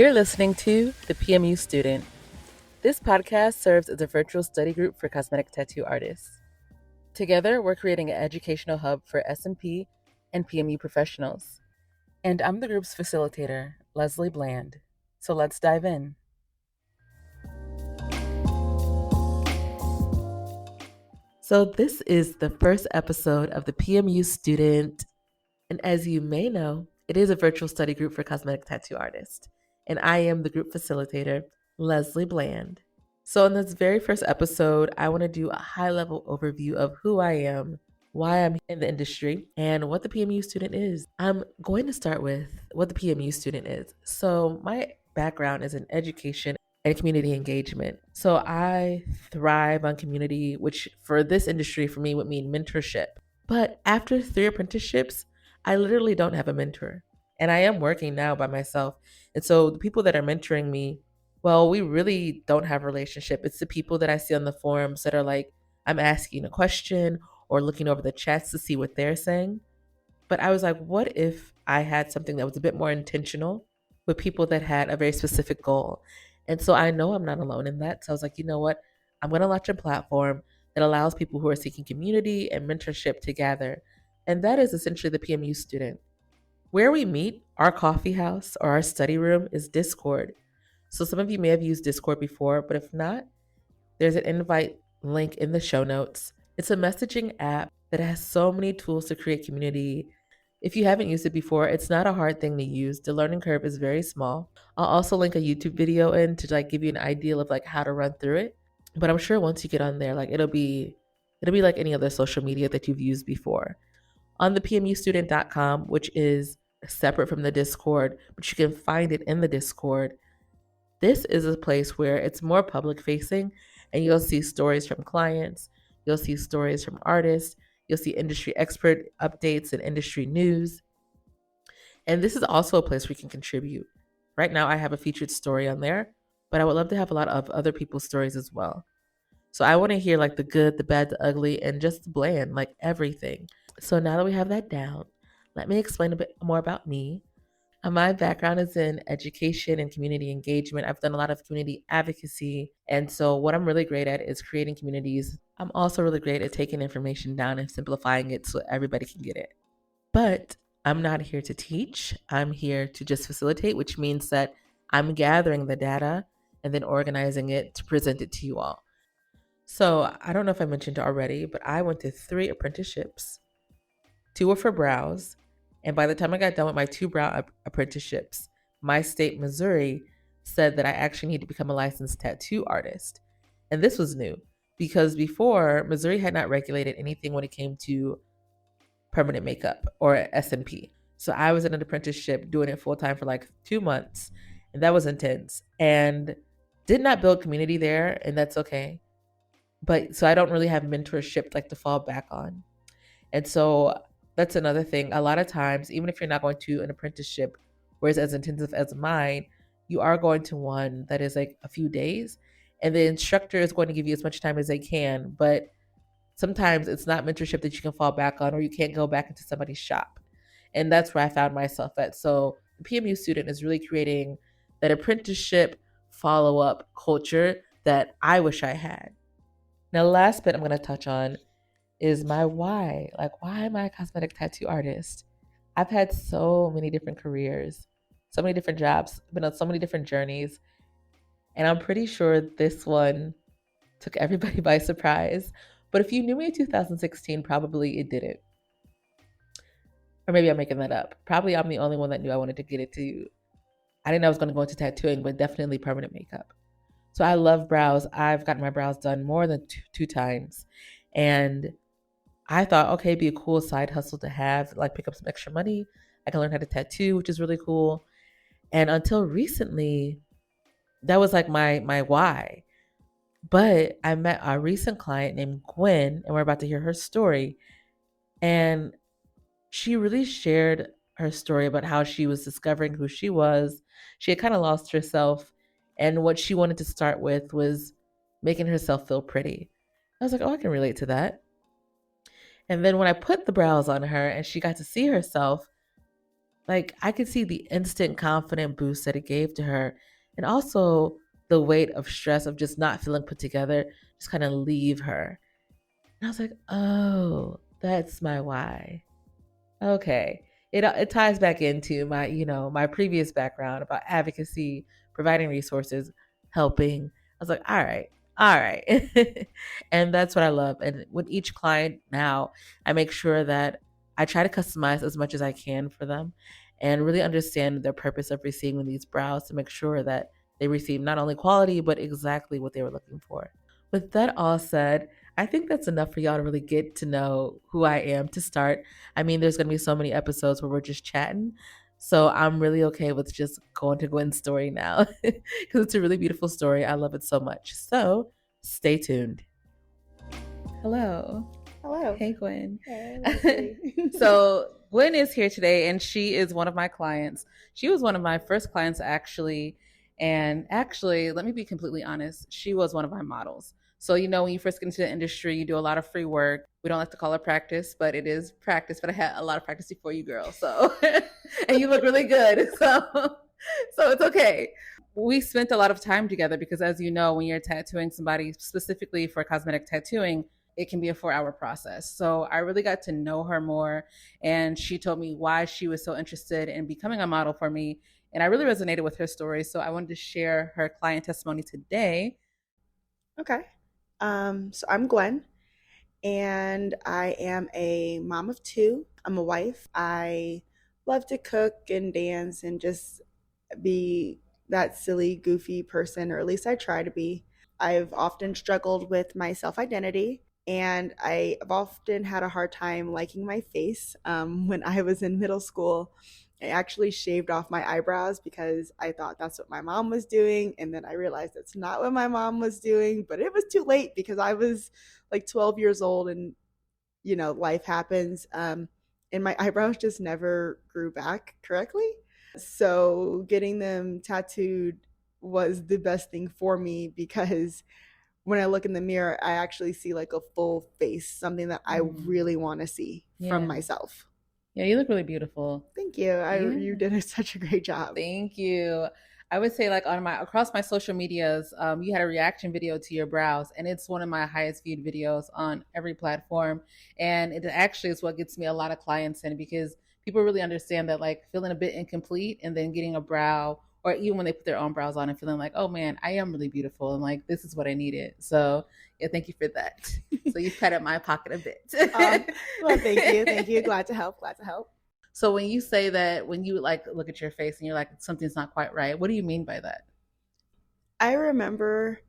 You're listening to the PMU Student. This podcast serves as a virtual study group for cosmetic tattoo artists. Together, we're creating an educational hub for S&P and PMU professionals. And I'm the group's facilitator, Leslie Bland. So let's dive in. So this is the first episode of the PMU Student. And as you may know, it is a virtual study group for cosmetic tattoo artists. And I am the group facilitator, Leslie Bland. So in this very first episode, I want to do a high-level overview of who I am, why I'm in the industry, and what the PMU student is. I'm going to start with what the PMU student is. So my background is in education and community engagement. So I thrive on community, which for this industry for me would mean mentorship. But after 3 apprenticeships, I literally don't have a mentor. And I am working now by myself. And so the people that are mentoring me, well, we really don't have a relationship. It's the people that I see on the forums that are like, I'm asking a question or looking over the chats to see what they're saying. But I was like, what if I had something that was a bit more intentional with people that had a very specific goal? And so I know I'm not alone in that. So I was like, you know what? I'm going to launch a platform that allows people who are seeking community and mentorship to gather. And that is essentially the PMU student. Where we meet, our coffee house or our study room is Discord. So some of you may have used Discord before, but if not, there's an invite link in the show notes. It's a messaging app that has so many tools to create community. If you haven't used it before, it's not a hard thing to use. The learning curve is very small. I'll also link a YouTube video in to give you an idea of how to run through it. But I'm sure once you get on there, it'll be like any other social media that you've used before. On the PMUstudent.com, which is separate from the Discord, but you can find it in the Discord. This is a place where it's more public facing, and you'll see stories from clients, you'll see stories from artists, you'll see industry expert updates and industry news. And this is also a place where you can contribute. Right now, I have a featured story on there, but I would love to have a lot of other people's stories as well. So I want to hear the good, the bad, the ugly, and just the bland, everything. So now that we have that down, let me explain a bit more about me. My background is in education and community engagement. I've done a lot of community advocacy. And so what I'm really great at is creating communities. I'm also really great at taking information down and simplifying it so everybody can get it. But I'm not here to teach. I'm here to just facilitate, which means that I'm gathering the data and then organizing it to present it to you all. So I don't know if I mentioned it already, but I went to 3 apprenticeships. 2 were for brows. And by the time I got done with my 2 brow apprenticeships, my state, Missouri, said that I actually need to become a licensed tattoo artist. And this was new because before, Missouri had not regulated anything when it came to permanent makeup or S&P. So I was in an apprenticeship doing it full time for 2 months. And that was intense and did not build community there. And that's okay. But so I don't really have mentorship to fall back on. And so that's another thing. A lot of times, even if you're not going to an apprenticeship where it's as intensive as mine, you are going to one that is a few days. And the instructor is going to give you as much time as they can. But sometimes it's not mentorship that you can fall back on, or you can't go back into somebody's shop. And that's where I found myself at. So the PMU student is really creating that apprenticeship follow-up culture that I wish I had. Now, the last bit I'm going to touch on is my why. Why am I a cosmetic tattoo artist? I've had so many different careers, so many different jobs, been on so many different journeys. And I'm pretty sure this one took everybody by surprise. But if you knew me in 2016, probably it didn't. Or maybe I'm making that up. Probably I'm the only one that knew I wanted to get into. I didn't know I was going to go into tattooing, but definitely permanent makeup. So I love brows. I've gotten my brows done more than two times. And I thought, okay, it'd be a cool side hustle to have, pick up some extra money. I can learn how to tattoo, which is really cool. And until recently, that was my why. But I met a recent client named Gwen, and we're about to hear her story. And she really shared her story about how she was discovering who she was. She had kind of lost herself. And what she wanted to start with was making herself feel pretty. I was like, oh, I can relate to that. And then when I put the brows on her and she got to see herself, Like, I could see the instant confident boost that it gave to her, and also the weight of stress of just not feeling put together just kind of leave her. And I was like, oh, that's my why. Okay. It ties back into my, my previous background about advocacy, providing resources, helping. I was like, all right. All right. And that's what I love. And with each client now, I make sure that I try to customize as much as I can for them and really understand the purpose of receiving these brows to make sure that they receive not only quality, but exactly what they were looking for. With that all said, I think that's enough for y'all to really get to know who I am to start. I mean, there's going to be so many episodes where we're just chatting. So I'm really okay with just going to Gwen's story now because it's a really beautiful story. I love it so much. So stay tuned. Hello. Hello. Hey, Gwen. Hey. So Gwen is here today, and she is one of my clients. She was one of my first clients, actually. And actually, let me be completely honest, she was one of my models. So, when you first get into the industry, you do a lot of free work. We don't like to call it practice, but it is practice. But I had a lot of practice before you, girl. So, and you look really good. So it's okay. We spent a lot of time together because, as you know, when you're tattooing somebody specifically for cosmetic tattooing, it can be a 4-hour process. So I really got to know her more. And she told me why she was so interested in becoming a model for me. And I really resonated with her story. So I wanted to share her client testimony today. Okay. So I'm Gwen, and I am a mom of 2. I'm a wife. I love to cook and dance and just be that silly, goofy person, or at least I try to be. I've often struggled with my self-identity, and I've often had a hard time liking my face. When I was in middle school, I actually shaved off my eyebrows because I thought that's what my mom was doing. And then I realized that's not what my mom was doing, but it was too late because I was like 12 years old and, life happens. And my eyebrows just never grew back correctly. So getting them tattooed was the best thing for me because when I look in the mirror, I actually see like a full face, something that I really want to see from myself. Yeah, you look really beautiful. Thank you. You did such a great job. Thank you. I would say like across my social medias, you had a reaction video to your brows, and it's one of my highest viewed videos on every platform. And it actually is what gets me a lot of clients in because people really understand that like feeling a bit incomplete and then getting a brow, or even when they put their own brows on and feeling like, oh man, I am really beautiful and like this is what I needed. So yeah, thank you for that. So you patted my pocket a bit. Well, thank you. Glad to help. So when you say that, when you like look at your face and you're like, something's not quite right, what do you mean by that? I remember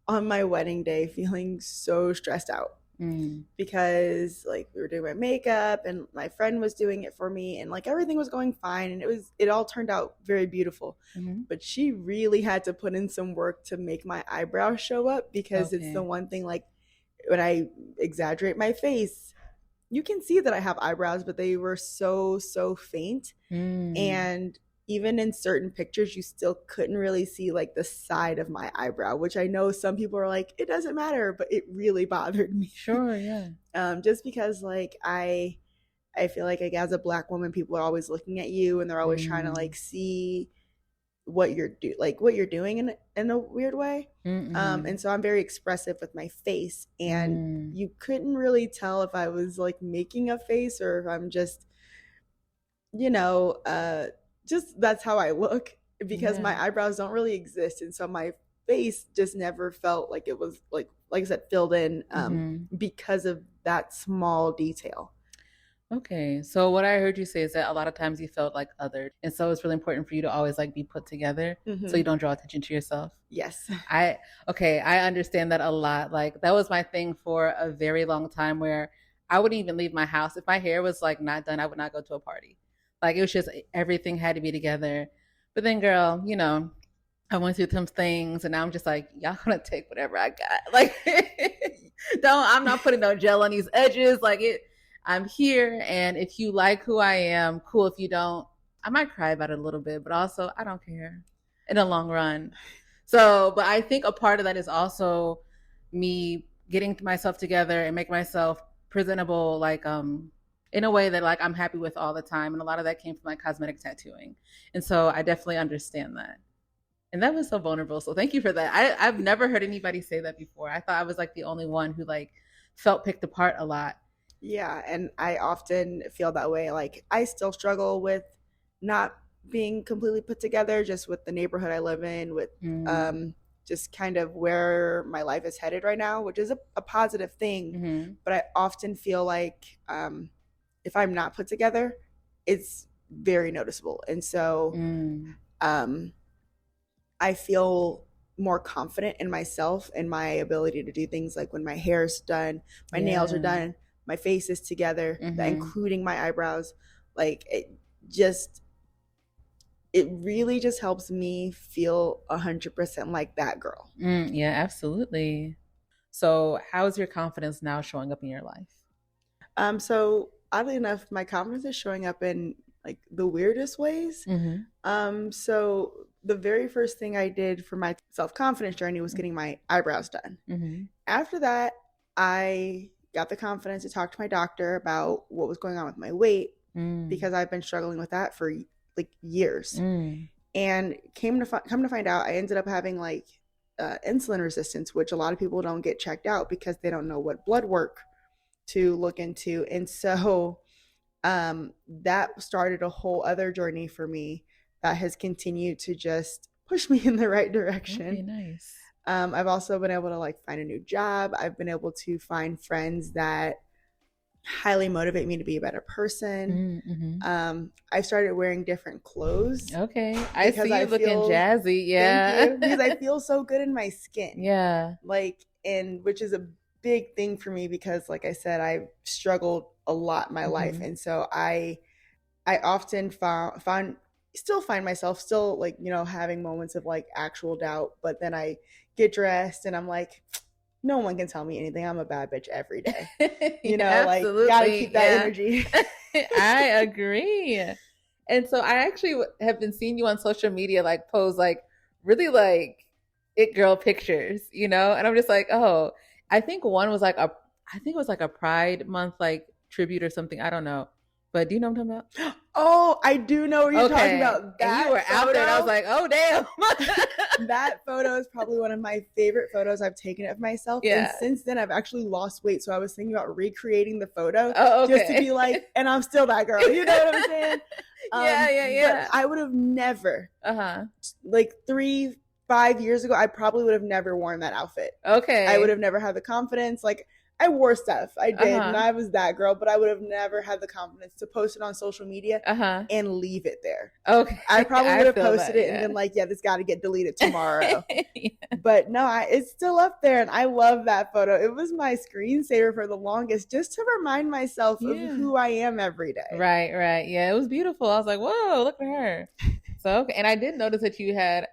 on my wedding day feeling so stressed out because like we were doing my makeup and my friend was doing it for me and like everything was going fine and it all turned out very beautiful. But she really had to put in some work to make my eyebrows show up because it's the one thing, like when I exaggerate my face, you can see that I have eyebrows, but they were so faint. And even in certain pictures, you still couldn't really see like the side of my eyebrow, which I know some people are like, it doesn't matter, but it really bothered me. Sure, yeah. Just because like I feel like as a Black woman, people are always looking at you and they're always trying to like see what you're doing in a weird way. And so I'm very expressive with my face, and you couldn't really tell if I was like making a face or if I'm just just that's how I look because my eyebrows don't really exist, and so my face just never felt like it was like I said filled in because of that small detail. Okay, so what I heard you say is that a lot of times you felt like othered, and so it's really important for you to always like be put together so you don't draw attention to yourself. Yes. I understand that a lot. Like that was my thing for a very long time where I wouldn't even leave my house. If my hair was like not done, I would not go to a party. Like it was just everything had to be together. But then girl, I went through some things and now I'm just like, y'all gonna take whatever I got. Like I'm not putting no gel on these edges. Like I'm here, and if you like who I am, cool. If you don't, I might cry about it a little bit, but also I don't care in the long run. So, but I think a part of that is also me getting myself together and make myself presentable, like in a way that like I'm happy with all the time. And a lot of that came from like cosmetic tattooing. And so I definitely understand that. And that was so vulnerable. So thank you for that. I've never heard anybody say that before. I thought I was like the only one who like felt picked apart a lot. Yeah, and I often feel that way. Like I still struggle with not being completely put together, just with the neighborhood I live in, with just kind of where my life is headed right now, which is a positive thing. But I often feel like if I'm not put together, it's very noticeable. And so I feel more confident in myself and my ability to do things like when my hair's done, my nails are done, my face is together, including my eyebrows. Like it really just helps me feel 100% like that girl. Yeah, absolutely. So how's your confidence now showing up in your life? So oddly enough, my confidence is showing up in like the weirdest ways. So the very first thing I did for my self-confidence journey was getting my eyebrows done. After that, I got the confidence to talk to my doctor about what was going on with my weight because I've been struggling with that for like years. And come to find out, I ended up having like insulin resistance, which a lot of people don't get checked out because they don't know what blood work to look into. And so that started a whole other journey for me that has continued to just push me in the right direction. Okay, nice. I've also been able to like find a new job. I've been able to find friends that highly motivate me to be a better person. I started wearing different clothes. Okay, I see you looking jazzy. Yeah, thank you, because I feel so good in my skin. Yeah, like, and which is a big thing for me because, like I said, I've struggled a lot in my life, and so I often still find myself still like, you know, having moments of like actual doubt, but then I get dressed and I'm like, no one can tell me anything. I'm a bad bitch every day. You know, absolutely. Like gotta keep that energy. I agree. And so I actually have been seeing you on social media like pose like really like it girl pictures, you know? And I'm just like, oh, I think one was like I think it was like a Pride Month like tribute or something. I don't know. But do you know what I'm talking about? Oh, I do know what you're talking about. That and you were out there and I was like, oh, damn. That photo is probably one of my favorite photos I've taken of myself. Yeah. And since then, I've actually lost weight. So I was thinking about recreating the photo just to be like, and I'm still that girl. You know what I'm saying? Yeah. But I would have never, like 3-5 years ago, I probably would have never worn that outfit. Okay. I would have never had the confidence. Like, I wore stuff. I did. And I was that girl, but I would have never had the confidence to post it on social media and leave it there. Okay. I probably would have posted it and been like, yeah, this got to get deleted tomorrow. But no, it's still up there. And I love that photo. It was my screensaver for the longest, just to remind myself of who I am every day. Right. Yeah, it was beautiful. I was like, whoa, look at her. So, okay. And I did notice that you had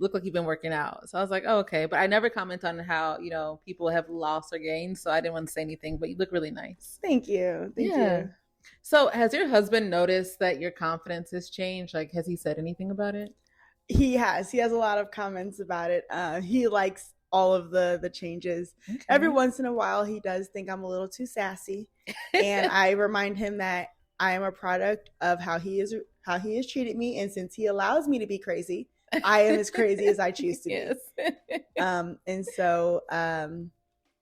look like you've been working out. So I was like, oh, okay. But I never comment on how, you know, people have lost or gained. So I didn't want to say anything, but you look really nice. Thank you. Thank you. So has your husband noticed that your confidence has changed? Like, has he said anything about it? He has. He has a lot of comments about it. He likes all of the changes. Okay. Every once in a while, he does think I'm a little too sassy. And I remind him that I am a product of how he has treated me. And since he allows me to be crazy, I am as crazy as I choose to be. And so,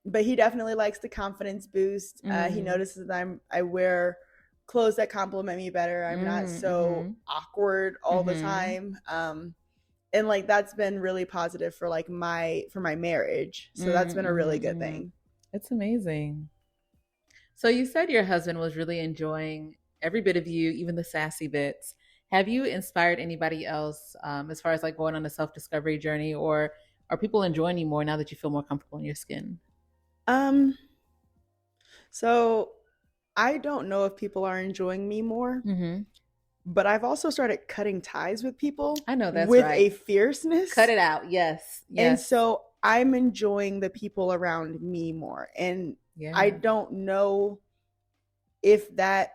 but he definitely likes the confidence boost. He notices that I wear clothes that compliment me better. I'm not so awkward all the time. And like, that's been really positive for like my marriage. So that's been a really good thing. It's amazing. So you said your husband was really enjoying every bit of you, even the sassy bits. Have you inspired anybody else as far as like going on a self-discovery journey, or are people enjoying you more now that you feel more comfortable in your skin? So I don't know if people are enjoying me more, but I've also started cutting ties with people. I know that's with right. a fierceness. Cut it out. Yes. And so I'm enjoying the people around me more. And I don't know if that,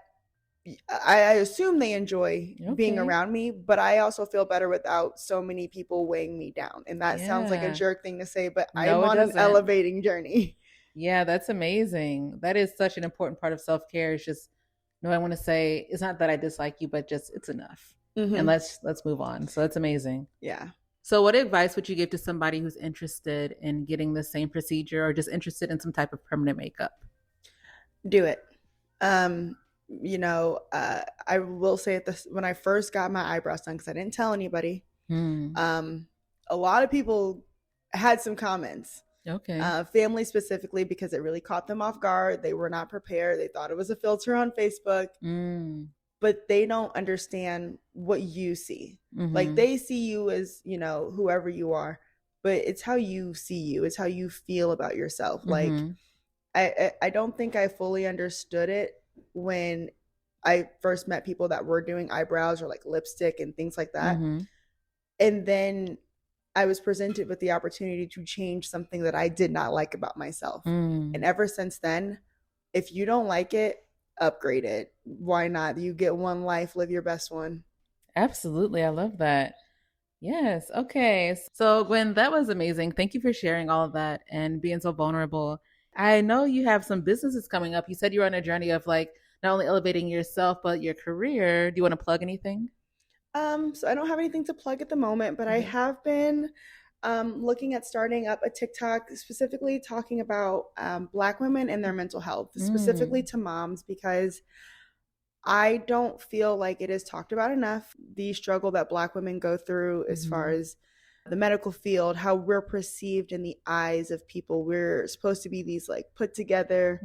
I assume they enjoy being around me, but I also feel better without so many people weighing me down. And that sounds like a jerk thing to say, but I'm on an elevating journey. Yeah, that's amazing. That is such an important part of self-care. It's just no, I want to say it's not that I dislike you, but just it's enough. Mm-hmm. And let's move on. So that's amazing. Yeah. So what advice would you give to somebody who's interested in getting the same procedure or just interested in some type of permanent makeup? Do it. I will say this, when I first got my eyebrows done, because I didn't tell anybody, a lot of people had some comments. Okay. Family specifically, because it really caught them off guard. They were not prepared. They thought it was a filter on Facebook. But they don't understand what you see. Like, they see you as, whoever you are, but it's how you see you. It's how you feel about yourself. Like, I don't think I fully understood it when I first met people that were doing eyebrows or like lipstick and things like that. And then I was presented with the opportunity to change something that I did not like about myself. And ever since then, if you don't like it, upgrade it. Why not? You get one life, live your best one. Absolutely. I love that. Yes. Okay. So Gwen, that was amazing. Thank you for sharing all of that and being so vulnerable. I know you have some businesses coming up. You said you were on a journey of like not only elevating yourself, but your career. Do you want to plug anything? So I don't have anything to plug at the moment, but I have been looking at starting up a TikTok specifically talking about Black women and their mental health, specifically to moms, because I don't feel like it is talked about enough, the struggle that Black women go through as far as the medical field, how we're perceived in the eyes of people. We're supposed to be these like put together,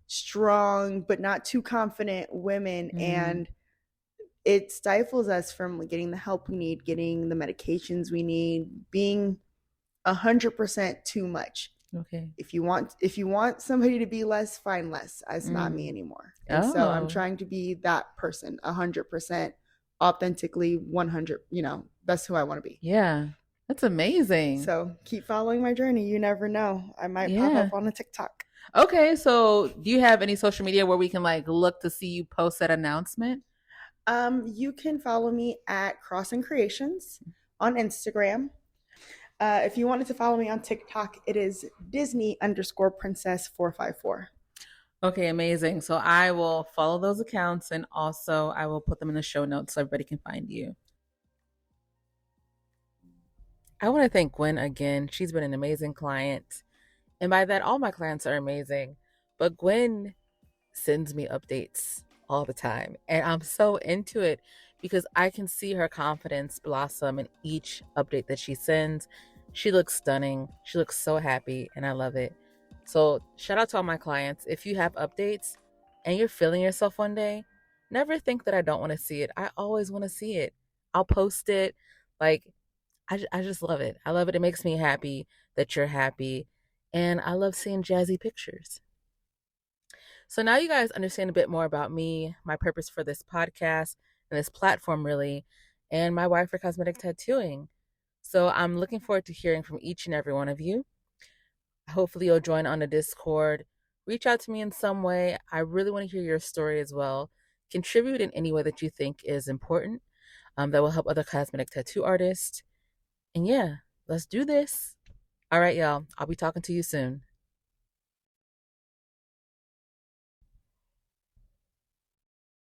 strong, but not too confident women. And it stifles us from getting the help we need, getting the medications we need, being 100% too much. Okay. If you want somebody to be less, find less. It's not me anymore. And so I'm trying to be that person 100% authentically 100, that's who I want to be. Yeah. That's amazing. So keep following my journey. You never know. I might pop up on a TikTok. Okay. So do you have any social media where we can like look to see you post that announcement? You can follow me at Crossen Creations on Instagram. If you wanted to follow me on TikTok, it is Disney_princess454. Okay, amazing. So I will follow those accounts, and also I will put them in the show notes so everybody can find you. I want to thank Gwen again. She's been an amazing client. And by that, all my clients are amazing. But Gwen sends me updates all the time. And I'm so into it because I can see her confidence blossom in each update that she sends. She looks stunning. She looks so happy, and I love it. So shout out to all my clients. If you have updates and you're feeling yourself one day, never think that I don't want to see it. I always want to see it. I'll post it. Like, I just love it. I love it. It makes me happy that you're happy. And I love seeing jazzy pictures. So now you guys understand a bit more about me, my purpose for this podcast and this platform really, and my why for cosmetic tattooing. So I'm looking forward to hearing from each and every one of you. Hopefully you'll join on the Discord. Reach out to me in some way. I really want to hear your story as well. Contribute in any way that you think is important that will help other cosmetic tattoo artists. And yeah, let's do this. All right, y'all. I'll be talking to you soon.